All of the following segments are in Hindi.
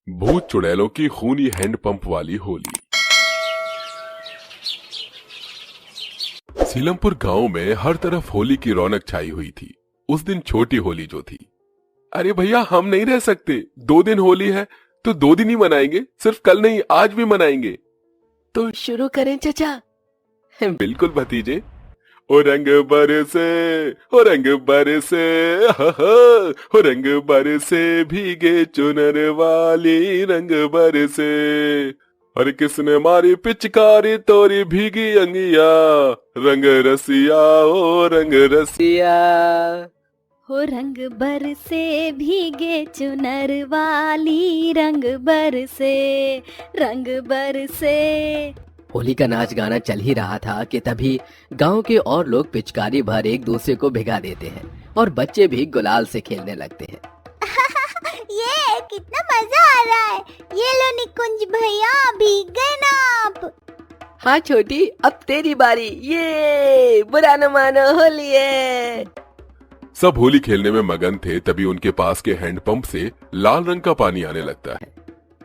भूत चुड़ैलों की खूनी हैंडपंप वाली होली। सीलमपुर गांव में हर तरफ होली की रौनक छाई हुई थी। उस दिन छोटी होली जो थी, अरे भैया हम नहीं रह सकते, 2 दिन होली है तो 2 दिन ही मनाएंगे, सिर्फ कल नहीं आज भी मनाएंगे। तो शुरू करें चचा। बिल्कुल भतीजे। ओ रंग बरसे, ओ रंग बरसे, हो रंग बरसे भीगे चुनर वाली रंग बरसे। अरे किसने मारी पिचकारी तोरी भीगी अंगिया, रंग रसिया ओ रंग रसिया। हो रंग बरसे भीगे चुनर वाली रंग बरसे, रंग बरसे। होली का नाच गाना चल ही रहा था कि तभी गांव के और लोग पिचकारी भर एक दूसरे को भिगा देते हैं और बच्चे भी गुलाल से खेलने लगते हैं। ये कितना मजा आ रहा है। ये लो निकुंज भैया, भीग गए ना आप। हाँ छोटी, अब तेरी बारी। ये बुरा न मानो, होली है। सब होली खेलने में मगन थे, तभी उनके पास के हैंडपंप से लाल रंग का पानी आने लगता है।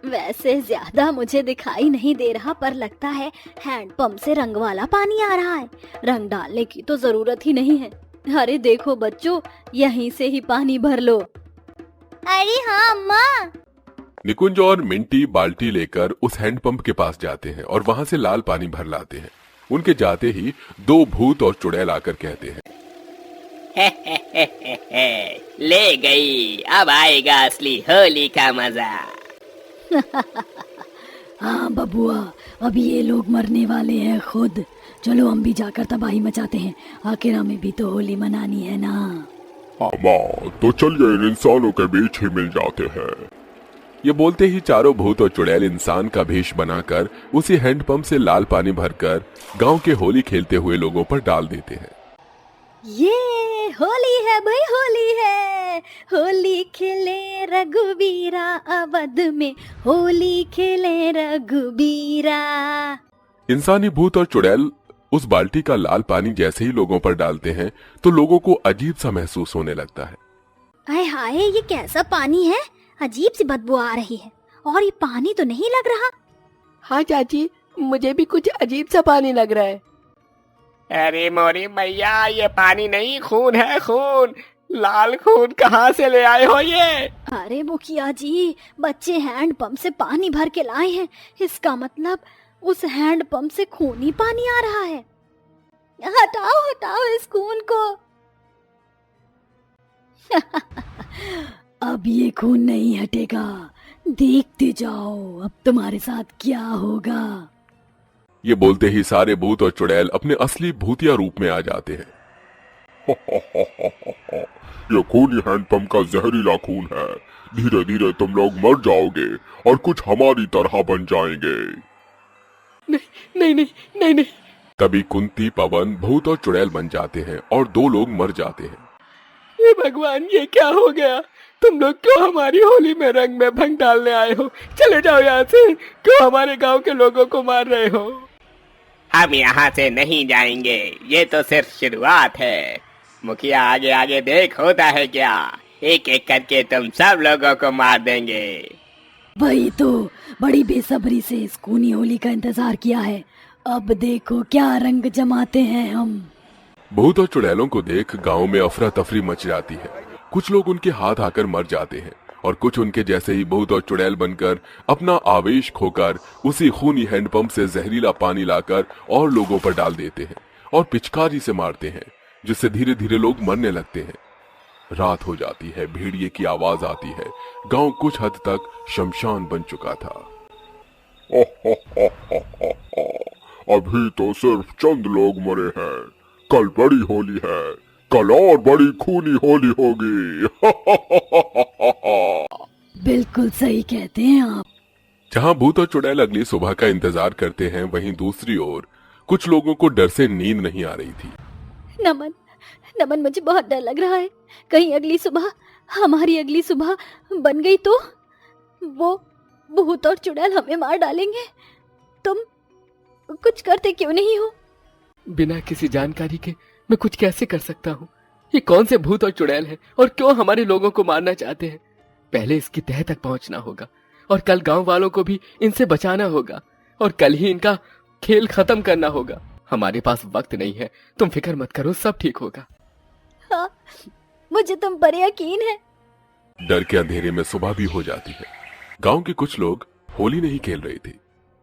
वैसे ज्यादा मुझे दिखाई नहीं दे रहा, पर लगता है हैंडपंप से रंग वाला पानी आ रहा है। रंग डालने की तो जरूरत ही नहीं है। अरे देखो बच्चों, यहीं से ही पानी भर लो। अरे हाँ अम्मा। निकुंज और मिंटी बाल्टी लेकर उस हैंडपंप के पास जाते हैं और वहां से लाल पानी भर लाते हैं। उनके जाते ही 2 भूत और चुड़ैल आकर कहते हैं, ले गई, अब आएगा असली होली का मजा। हाँ बबुआ, अब ये लोग मरने वाले हैं खुद। चलो हम भी जाकर तबाही मचाते हैं, आखिर हमें भी तो होली मनानी है ना। हाँ माँ, तो चलिए इन इंसानों के बीच ही मिल जाते हैं। ये बोलते ही चारों भूत और चुड़ैल इंसान का भेष बनाकर उसी हैंडपंप से लाल पानी भरकर गांव के होली खेलते हुए लोगों पर डाल देते हैं। ये होली है भाई, होली है। होली खेले रघुवीरा, अवध में होली खेले रघुवीरा। इंसानी भूत और चुड़ैल उस बाल्टी का लाल पानी जैसे ही लोगों पर डालते हैं तो लोगों को अजीब सा महसूस होने लगता है। हाय हाय, ये कैसा पानी है? अजीब सी बदबू आ रही है, और ये पानी तो नहीं लग रहा। हाँ चाची, मुझे भी कुछ अजीब सा पानी लग रहा है। अरे मोरी मैया, ये पानी नहीं, खून है खून। लाल खून कहाँ से ले आए हो ये? अरे मुखिया जी, बच्चे हैंडपंप से पानी भर के लाए हैं। इसका मतलब उस हैंडपंप से खूनी पानी आ रहा है। हटाओ हटाओ इस खून को। अब ये खून नहीं हटेगा, देखते जाओ अब तुम्हारे साथ क्या होगा। ये बोलते ही सारे भूत और चुड़ैल अपने असली भूतिया रूप में आ जाते हैं। ये खूनी हैंडपंप का जहरीला खून है, धीरे धीरे तुम लोग मर जाओगे और कुछ हमारी तरह बन जाएंगे। नहीं नहीं नहीं नहीं। तभी कुंती पवन भूत और चुड़ैल बन जाते हैं और 2 लोग मर जाते हैं। हे भगवान, ये क्या हो गया? तुम लोग क्यों हमारी होली में रंग में भंग डालने आए हो? चले जाओ यहाँ से। क्यों हमारे गांव के लोगों को मार रहे हो? हम यहाँ से नहीं जाएंगे, ये तो सिर्फ शुरुआत है। मुखिया आगे आगे देख, होता है क्या। एक एक करके तुम सब लोगों को मार देंगे। वही तो, बड़ी बेसब्री से इस खूनी होली का इंतजार किया है। अब देखो क्या रंग जमाते हैं हम। भूत और चुड़ैलों को देख गांव में अफरा तफरी मच जाती है। कुछ लोग उनके हाथ आकर मर जाते हैं और कुछ उनके जैसे ही भूत और चुड़ैल बनकर अपना आवेश खोकर उसी खूनी हैंडपंप से जहरीला पानी लाकर और लोगों पर डाल देते हैं और पिचकारी से मारते हैं, जिससे धीरे धीरे लोग मरने लगते हैं। रात हो जाती है, भेड़िए की आवाज आती है। गांव कुछ हद तक शमशान बन चुका था। अभी तो सिर्फ चंद लोग मरे हैं, कल बड़ी होली है, कल और बड़ी खूनी होली होगी। बिल्कुल सही कहते हैं आप। जहां भूत और चुड़ैल अगली सुबह का इंतजार करते हैं, वहीं दूसरी ओर कुछ लोगों को डर से नींद नहीं आ रही थी। नमन, नमन, मुझे बहुत डर लग रहा है। कहीं अगली सुबह, हमारी अगली सुबह बन गई तो वो भूत और चुड़ैल हमें मार डालेंगे। तुम कुछ करते क्यों नहीं हो? बिना किसी जानकारी के मैं कुछ कैसे कर सकता हूँ? ये कौन से भूत और चुड़ैल हैं और क्यों हमारे लोगों को मारना चाहते हैं? पहले इसकी तह तक पहुंचना होगा। और कल गांव वालों को भी इनसे बचाना होगा और कल ही इनका खेल खत्म करना होगा। हमारे पास वक्त नहीं है, तुम फिक्र मत करो, सब ठीक होगा। हाँ, मुझे तुम पर यकीन है। डर के अंधेरे में सुबह भी हो जाती है। गांव के कुछ लोग होली नहीं खेल रहे थे,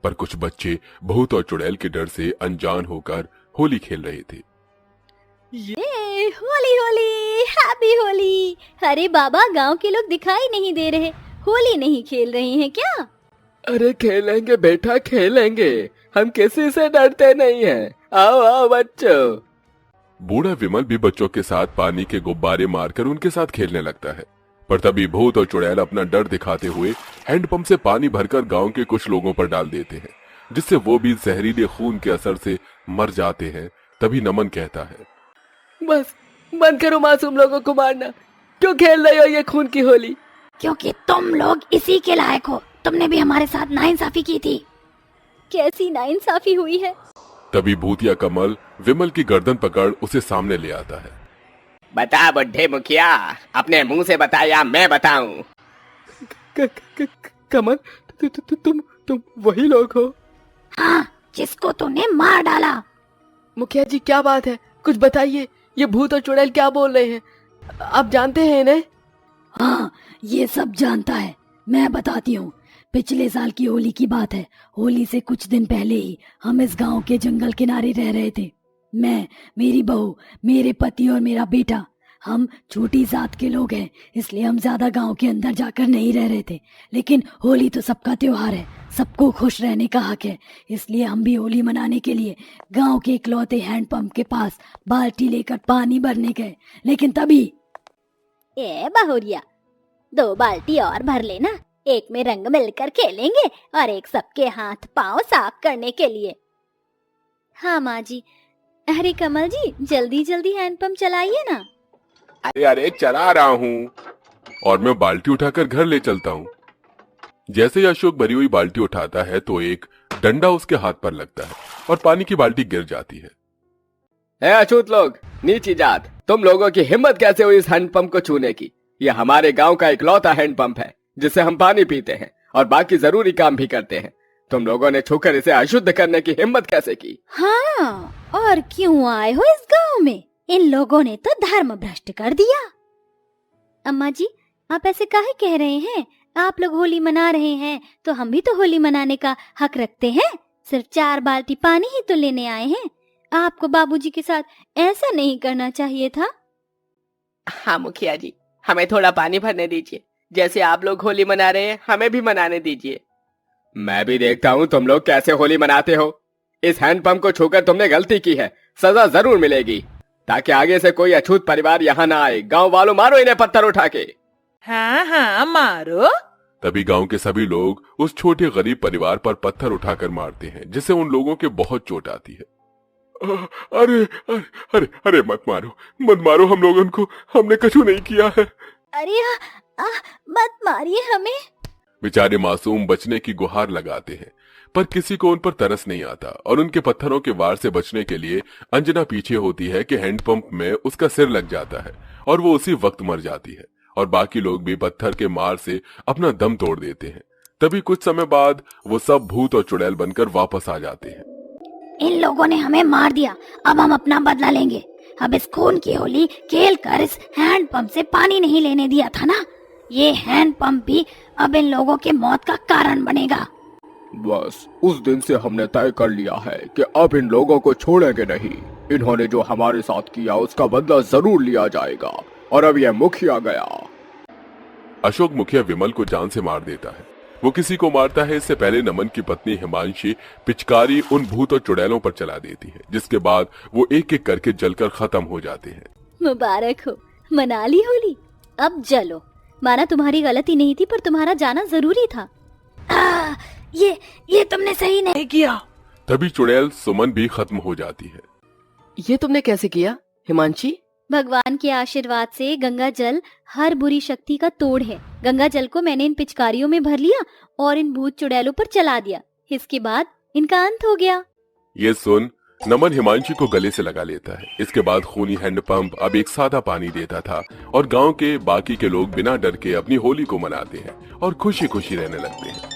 पर कुछ बच्चे भूत और चुड़ैल के डर से अनजान होकर होली खेल रहे थे। ये होली होली, हैप्पी होली। अरे बाबा, गांव के लोग दिखाई नहीं दे रहे, होली नहीं खेल रहे हैं क्या? अरे खेलेंगे बेटा, खेलेंगे, हम किसी से डरते नहीं हैं। आओ आओ बच्चों। बूढ़ा विमल भी बच्चों के साथ पानी के गुब्बारे मारकर उनके साथ खेलने लगता है। पर तभी भूत और चुड़ैल अपना डर दिखाते हुए हैंडपंप से पानी भरकर गांव के कुछ लोगों पर डाल देते हैं, जिससे वो भी जहरीले खून के असर से मर जाते हैं। तभी नमन कहता है, बस बंद करो मासूम लोगों को मारना। क्यों खेल रहे हो ये खून की होली? क्योंकि तुम लोग इसी के लायक हो। तुमने भी हमारे साथ नाइंसाफी की थी। कैसी नाइंसाफी हुई है? तभी भूतिया कमल विमल की गर्दन पकड़ उसे सामने ले आता है। बता बुढ़े मुखिया, अपने मुंह से बता या मैं बताऊं? कमल, तुम वही लोग हो? हाँ, जिसको तूने मार डाला। मुखिया जी, क्या बात है, कुछ बताइए। ये भूत और चुड़ैल क्या बोल रहे हैं? आप जानते हैं इन्हें? हाँ, ये सब जानता है। मैं बताती हूँ। पिछले साल की होली की बात है। होली से कुछ दिन पहले ही हम इस गांव के जंगल किनारे रह रहे थे। मैं, मेरी बहू, मेरे पति और मेरा बेटा। हम छोटी जात के लोग हैं, इसलिए हम ज्यादा गांव के अंदर जाकर नहीं रह रहे थे। लेकिन होली तो सबका त्योहार है, सबको खुश रहने का हक है। इसलिए हम भी होली मनाने के लिए गांव के इकलौते हैंडपंप के पास बाल्टी लेकर पानी भरने गए। लेकिन तभी ए बहुरिया, 2 बाल्टी और भर लेना। एक में रंग मिलकर खेलेंगे और एक सबके हाथ पांव साफ करने के लिए। हाँ माँ जी। अरे कमल जी, जल्दी जल्दी हैंडपंप चलाइए ना। अरे चला रहा हूँ, और मैं बाल्टी उठाकर घर ले चलता हूँ। जैसे ही अशोक भरी हुई बाल्टी उठाता है तो एक डंडा उसके हाथ पर लगता है और पानी की बाल्टी गिर जाती है। ए अछूत लोग, नीची जात, तुम लोगों की हिम्मत कैसे हुई इस हैंडपंप को छूने की? यह हमारे गांव का इकलौता हैंडपंप है जिससे हम पानी पीते हैं और बाकी जरूरी काम भी करते हैं। तुम लोगों ने छूकर इसे अशुद्ध करने की हिम्मत कैसे की? हाँ, और क्यों आए हो इस गांव में? इन लोगों ने तो धर्म भ्रष्ट कर दिया। अम्मा जी, आप ऐसे काहे कह रहे हैं? आप लोग होली मना रहे हैं तो हम भी तो होली मनाने का हक रखते हैं। सिर्फ 4 बाल्टी पानी ही तो लेने आए हैं। आपको बाबूजी के साथ ऐसा नहीं करना चाहिए था। हाँ मुखिया जी, हमें थोड़ा पानी भरने दीजिए। जैसे आप लोग होली मना रहे हैं, हमें भी मनाने दीजिए। मैं भी देखता हूँ तुम लोग कैसे होली मनाते हो। इस हैंडपंप को छूकर तुमने गलती की है, सजा जरूर मिलेगी, ताकि आगे से कोई अछूत परिवार यहाँ ना आए। गांव वालों, मारो इन्हें पत्थर उठा के। हाँ हाँ, मारो। तभी गांव के सभी लोग उस छोटे गरीब परिवार पर पत्थर उठाकर मारते हैं, जिससे उन लोगों के बहुत चोट आती है। अरे अरे अरे अरे मत मारो हम लोगों को, हमने कछु नहीं किया है। अरे मत मारिए हमें। बेचारे मासूम बचने की गुहार लगाते हैं, पर किसी को उन पर तरस नहीं आता और उनके पत्थरों के वार से बचने के लिए अंजना पीछे होती है कि हैंडपंप में उसका सिर लग जाता है और वो उसी वक्त मर जाती है और बाकी लोग भी पत्थर के मार से अपना दम तोड़ देते हैं। तभी कुछ समय बाद वो सब भूत और चुड़ैल बनकर वापस आ जाते हैं। इन लोगों ने हमें मार दिया, अब हम अपना बदला लेंगे। अब इस खून की होली खेल कर इस हैंडपंप से पानी नहीं लेने दिया था ना, ये हैंडपंप भी अब इन लोगों के मौत का कारण बनेगा। बस उस दिन से हमने तय कर लिया है कि अब इन लोगों को छोड़ेंगे नहीं। इन्होंने जो हमारे साथ किया उसका बदला जरूर लिया जाएगा। और अब यह मुखिया गया। अशोक मुखिया विमल को जान से मार देता है। वो किसी को मारता है इससे पहले नमन की पत्नी हिमांशी पिचकारी उन भूत और चुड़ैलों पर चला देती है, जिसके बाद वो एक एक करके जलकर खत्म हो जाते हैं। मुबारक हो, मना ली होली। अब जलो। माना तुम्हारी गलती नहीं थी, पर तुम्हारा जाना जरूरी था। ये तुमने सही नहीं किया। तभी चुड़ैल सुमन भी खत्म हो जाती है। ये तुमने कैसे किया हिमांशी? भगवान के आशीर्वाद से गंगा जल हर बुरी शक्ति का तोड़ है। गंगा जल को मैंने इन पिचकारियों में भर लिया और इन भूत चुड़ैलों पर चला दिया। इसके बाद इनका अंत हो गया। ये सुन नमन हिमांशी को गले से लगा लेता है। इसके बाद खूनी हैंडपंप अब एक सादा पानी देता था और गांव के बाकी के लोग बिना डर के अपनी होली को मनाते हैं और खुशी खुशी रहने लगते हैं।